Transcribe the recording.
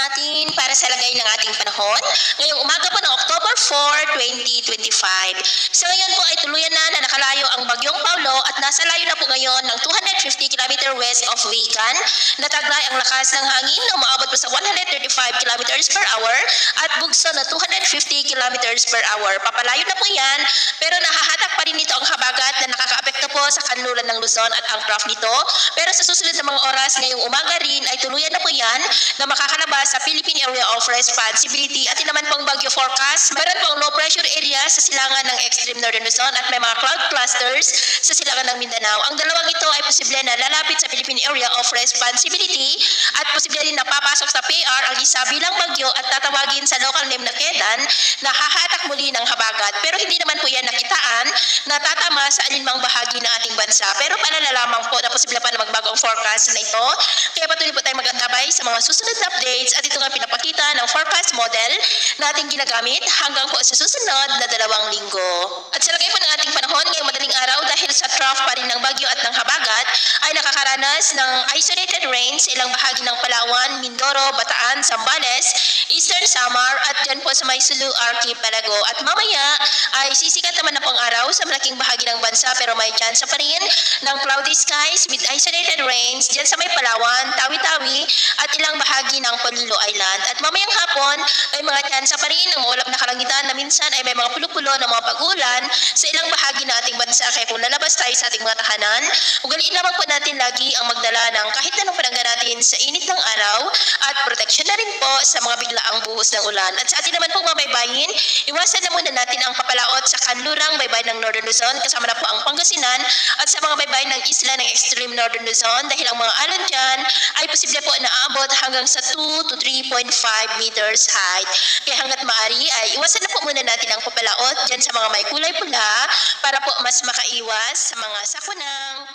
natin para sa lagay ng ating panahon ngayong umaga po ng October 4, 2025. So ngayon po ay tuluyan na nakalayo ang Bagyong Paulo at nasa layo na po ngayon ng 250 km west of Vigan. Nataglay ang lakas ng hangin na umaabot po sa 135 km per hour at bugso na 250 km per hour. Papalayo na po yan pero nahahatak pa rin nito ang habagat na nakakaapekto po sa kanluran ng Luzon at ang trough nito. Pero sa susunod na mga oras ngayong umaga rin ay tuluyan na po yan na makakalabas sa Philippine Area of Responsibility at naman pong bagyo forecast. Meron pong low pressure area sa silangan ng extreme northern Luzon at may mga cloud clusters sa silangan ng Mindanao. Ang dalawang ito ay posible na lalapit sa Philippine Area of Responsibility at posible rin na papasok sa PR ang isa bilang bagyo at tatawagin sa local name na Kedan na hahatak muli ng habagat. Pero hindi naman po yan nakitaan na tatama sa alinmang bahagi ng ating bansa. Pero paalala lamang po na posible pa na magbago ang forecast na ito. Kaya patuloy po tayong mag-antabay sa mga susunod na updates at ito nga pinapakita ng forecast model na ating ginagamit hanggang po sa susunod na 2 linggo. At sa lagay po ng ating panahon ngayong madaling araw dahil sa trough pa rin ng bagyo at ng habagat ay nakakaranas ng isolated rain sa ilang bahagi ng Palawan, Mindoro, Bataan, Zambales, Eastern Samar at dyan po sa may Sulu Archipelago. At mamaya ay sisikat naman na pong araw sa malaking bahagi ng bansa pero may chance pa rin ng cloudy skies with isolated rains dyan sa may Palawan, Tawi-Tawi at ilang bahagi ng Polillo Island. At mamayang hapon may mga chance pa rin ng ulap na kalangitan na minsan ay may mga pulo-pulo ng mga pag-ulan sa ilang bahagi ng ating bansa. Kaya kung lalabas tayo sa ating mga tahanan, ugaliin lamang po natin lagi ang magdala ng kahit anong panangga natin sa init ng araw at proteksyon na rin po sa mga biglaang buhos ng ulan. At sa atin naman pong mga baybayin, iwasan na muna natin ang papalaot sa kanlurang baybayin ng Northern Luzon kasama na po ang Pangasinan at sa mga baybayin ng isla ng extreme Northern Luzon dahil ang mga alon dyan ay posible po na aabot hanggang sa 2 to 3.5 meters height. Kaya hanggat maaari ay iwasan na po muna natin ang papalaot dyan sa mga may kulay pula para po mas makaiwas sa mga sakunang